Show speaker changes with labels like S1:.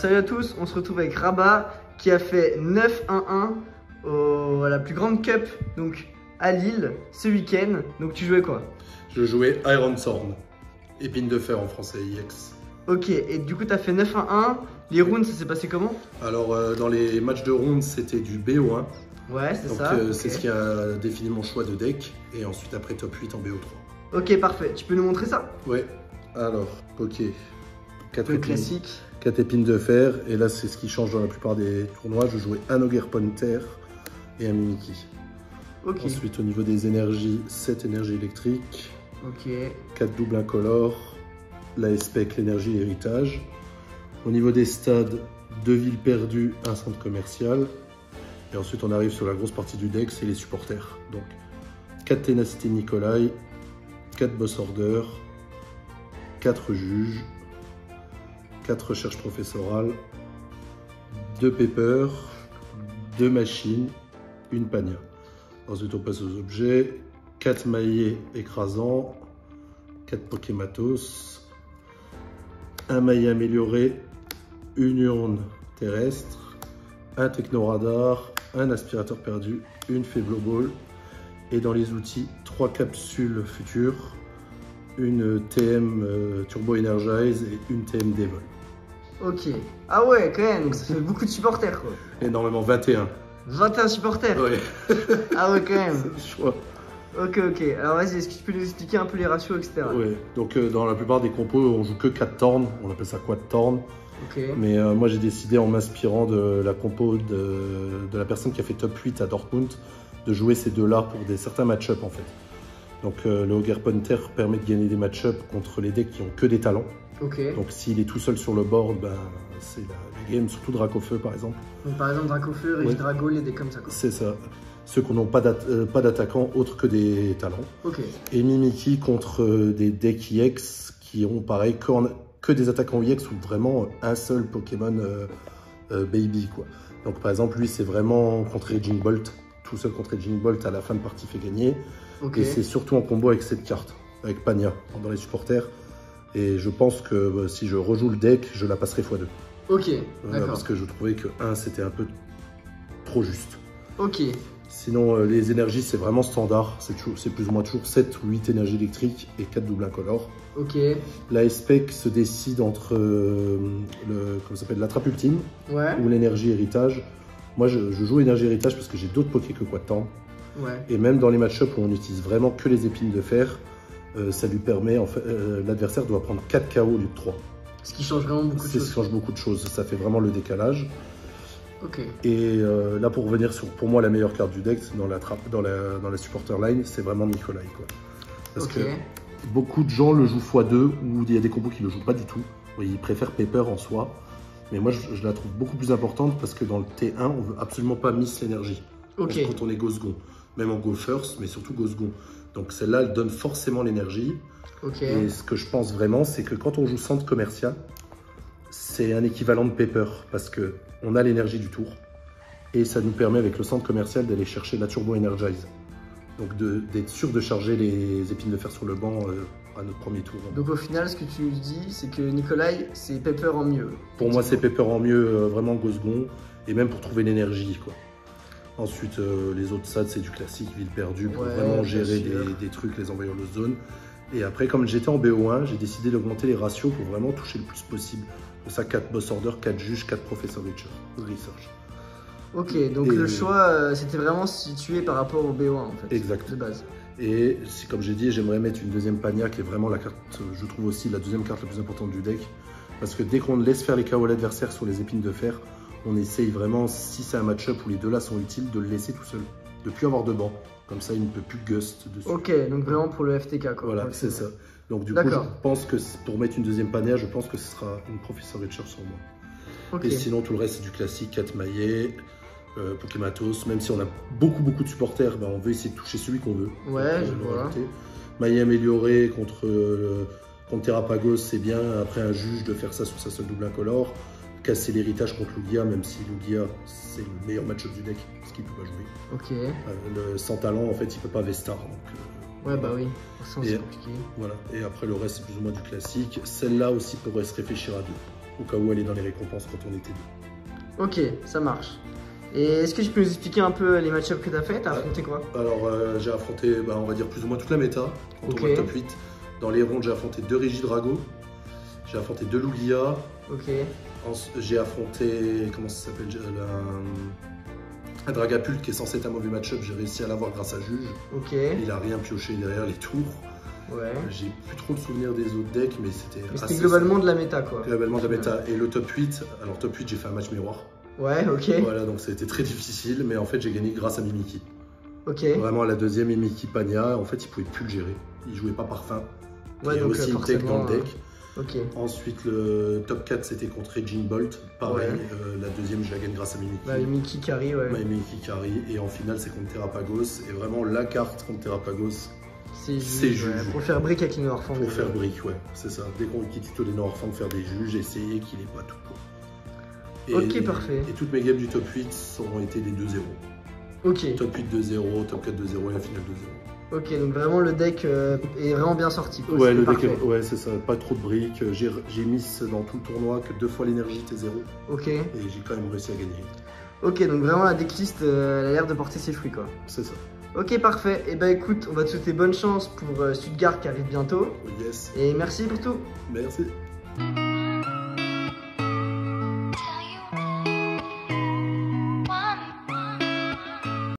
S1: Salut à tous, on se retrouve avec Rabat qui a fait 9-1-1 à la plus grande cup donc à Lille ce week-end. Donc tu jouais quoi?
S2: Je jouais Iron Thorn, épine de fer en français, IX.
S1: Ok, et du coup tu as fait 9-1-1, les rounds ça s'est passé comment?
S2: Alors dans les matchs de round c'était du BO1.
S1: Ouais c'est ça.
S2: C'est ce qui a défini mon choix de deck, et ensuite après top 8 en BO3.
S1: Ok parfait, tu peux nous montrer ça?
S2: Ouais, alors, ok. 4
S1: Le
S2: épines,
S1: classique.
S2: 4 épines de fer, et là c'est ce qui change dans la plupart des tournois. Je jouais un Ogerpon-Terre et un Mimikyu.
S1: Ok.
S2: Ensuite au niveau des énergies, 7 énergies électriques,
S1: Ok.
S2: 4 doubles incolores, la spec, l'énergie et l'héritage. Au niveau des stades, 2 villes perdues, un centre commercial. Et ensuite on arrive sur la grosse partie du deck, c'est les supporters. Donc 4 Ténacité Nikolai, 4 Boss Order, 4 juges, 4 recherches professorales, 2 Pepper, 2 machines, une Pania. Ensuite on passe aux objets, 4 maillets écrasants, 4 Pokématos, un maillet amélioré, une urne terrestre, un Technoradar, un aspirateur perdu, une Faibloball, et dans les outils, 3 capsules futures, une TM Turbo Energize et une TM Devil.
S1: Ok. Ah ouais quand même, ça fait beaucoup de supporters quoi.
S2: Énormément, 21.
S1: 21 supporters.
S2: Ouais.
S1: Ah ouais quand même.
S2: C'est le choix.
S1: Ok ok, alors vas-y, est-ce que tu peux nous expliquer un peu les ratios etc.
S2: Ouais, donc dans la plupart des compos, on joue que 4 Thorn, on appelle ça quad Thorn.
S1: Ok.
S2: Mais moi j'ai décidé en m'inspirant de la compo de la personne qui a fait top 8 à Dortmund, de jouer ces deux-là pour certains match-up en fait. Donc le Ogerpon-Terre permet de gagner des match-up contre les decks qui ont que des talents.
S1: Ok.
S2: Donc s'il est tout seul sur le board, ben, c'est la game, surtout Dracofeu par exemple.
S1: Donc par exemple Dracofeu, Rage
S2: Ouais.
S1: Drago, les decks comme ça quoi.
S2: C'est ça. Ceux qui n'ont pas d'attaquants autres que des talents.
S1: Ok.
S2: Et Mimikyu contre des decks EX qui ont pareil que des attaquants EX ou vraiment un seul Pokémon baby quoi. Donc par exemple lui c'est vraiment contre Raging Bolt. Tout seul contre Raging Bolt à la fin de partie fait gagner.
S1: Ok.
S2: Et c'est surtout en combo avec cette carte, avec Pania dans les supporters. Et je pense que si je rejoue le deck, je la passerai x2.
S1: Ok, d'accord.
S2: Parce que je trouvais que 1 c'était un peu trop juste.
S1: Ok.
S2: Sinon les énergies c'est vraiment standard, c'est plus ou moins toujours 7 ou 8 énergies électriques et 4 doubles incolores.
S1: Ok.
S2: La spec se décide entre la trappe ultime
S1: Ouais.
S2: ou l'énergie héritage. Moi je joue énergie héritage parce que j'ai d'autres Poké que Quad Thorn.
S1: Ouais.
S2: Et même dans les match-up où on utilise vraiment que les épines de fer, ça lui permet, en fait, l'adversaire doit prendre 4 KO au lieu de 3.
S1: Ce qui change vraiment beaucoup de choses.
S2: Ça change beaucoup de choses, ça fait vraiment le décalage.
S1: Ok.
S2: Et là pour revenir sur, pour moi, la meilleure carte du deck dans la supporter line, c'est vraiment Nikolai quoi. Parce que beaucoup de gens le jouent x2 ou il y a des combos qui le jouent pas du tout. Ils préfèrent Pepper en soi. Mais moi je la trouve beaucoup plus importante parce que dans le T1, on veut absolument pas miss l'énergie.
S1: Ok.
S2: Quand on est go second. Même en go first, mais surtout go second. Donc celle-là, elle donne forcément l'énergie.
S1: Ok.
S2: Et ce que je pense vraiment, c'est que quand on joue centre commercial, c'est un équivalent de Pepper parce que on a l'énergie du tour et ça nous permet avec le centre commercial d'aller chercher la Turbo Energize. Donc d'être sûr de charger les épines de fer sur le banc à notre premier tour.
S1: Donc au final, ce que tu dis, c'est que Nikolai, c'est Pepper en mieux.
S2: Pour moi, c'est Pepper en mieux, vraiment go second, et même pour trouver l'énergie quoi. Ensuite, les autres stats, c'est du classique, ville perdue, pour vraiment gérer des trucs, les envoyer en lost zone. Et après, comme j'étais en BO1, j'ai décidé d'augmenter les ratios pour vraiment toucher le plus possible. Pour ça, 4 boss order, 4 juges, 4 professeurs research.
S1: Ok, donc le choix, c'était vraiment situé par rapport au BO1 en fait.
S2: Exact.
S1: De base.
S2: Et comme j'ai dit, j'aimerais mettre une deuxième Pania, qui est vraiment la carte, je trouve aussi la deuxième carte la plus importante du deck. Parce que dès qu'on laisse faire les KO à l'adversaire sur les épines de fer, on essaye vraiment, si c'est un match-up où les deux là sont utiles, de le laisser tout seul. De ne plus avoir de banc. Comme ça, il ne peut plus gust dessus.
S1: Ok, donc vraiment pour le FTK quoi.
S2: Voilà, c'est ça. Donc du coup, je pense que pour mettre une deuxième Pania, je pense que ce sera une Professor Richard sur moi.
S1: Ok.
S2: Et sinon, tout le reste, c'est du classique, 4 maillets, Pokématos. Même si on a beaucoup de supporters, ben, on veut essayer de toucher celui qu'on veut.
S1: Ouais, je vois.
S2: Maillet amélioré contre Terrapagos, c'est bien. Après un juge de faire ça sur sa seule double incolore. Casser l'héritage contre Lugia, même si Lugia, c'est le meilleur match-up du deck, parce qu'il ne peut pas jouer.
S1: Ok.
S2: Sans talent, en fait, il ne peut pas Vestar. Donc,
S1: ouais, bah oui, c'est compliqué.
S2: Voilà. Et après, le reste, c'est plus ou moins du classique. Celle-là aussi pourrait se réfléchir à deux. au cas où elle est dans les récompenses quand on était deux.
S1: Ok, ça marche. Et est-ce que tu peux nous expliquer un peu les match-ups que tu as fait? T'as affronté quoi?
S2: Alors j'ai affronté, on va dire plus ou moins toute la méta, quand on voit le top 8. Dans les rondes, j'ai affronté 2 Régidrago, j'ai affronté 2 Lugia.
S1: Ok.
S2: J'ai affronté, comment ça s'appelle, un Dragapult qui est censé être un mauvais match-up, j'ai réussi à l'avoir grâce à Juge.
S1: Ok.
S2: Il a rien pioché derrière les tours.
S1: Ouais.
S2: J'ai plus trop de souvenirs des autres decks, mais c'était
S1: globalement de la méta quoi.
S2: Globalement de la méta. Et le top 8, alors top 8 j'ai fait un match miroir.
S1: Ouais, ok.
S2: Voilà, donc ça a été très difficile, mais en fait j'ai gagné grâce à Mimiki.
S1: Ok.
S2: Vraiment à la deuxième Mimiki Pania, en fait il pouvait plus le gérer. Il jouait pas par fin.
S1: Ouais,
S2: il y a aussi une tech dans le deck.
S1: Ok.
S2: Ensuite le top 4 c'était contre Regine Bolt. Pareil, la deuxième je la gagne grâce à Mimiki.
S1: Bah, Mimiki carry, ouais.
S2: Mimiki carry. Et en finale c'est contre Terrapagos. Et vraiment la carte contre Terrapagos.
S1: C'est juge. Ouais. Pour faire brick avec les Noirfang.
S2: Pour faire brick, ouais, c'est ça. Dès qu'on quitte les Noirfang, faire des juges, essayer qu'il n'ait pas tout pour.
S1: Ok, parfait.
S2: Et toutes mes games du top 8 ont été des 2-0.
S1: Ok.
S2: Top 8 2-0, top 4 2-0 et la finale 2-0.
S1: Ok, donc vraiment le deck est vraiment bien sorti. Quoi.
S2: Ouais, le deck ouais, c'est ça, pas trop de briques. J'ai mis dans tout le tournoi que 2 fois l'énergie T0.
S1: Ok.
S2: Et j'ai quand même réussi à gagner.
S1: Ok, donc vraiment la decklist elle a l'air de porter ses fruits quoi.
S2: C'est ça.
S1: Ok, parfait. Et bah écoute, on va te souhaiter bonne chance pour Stuttgart qui arrive bientôt.
S2: Yes.
S1: Et merci pour tout.
S2: Merci.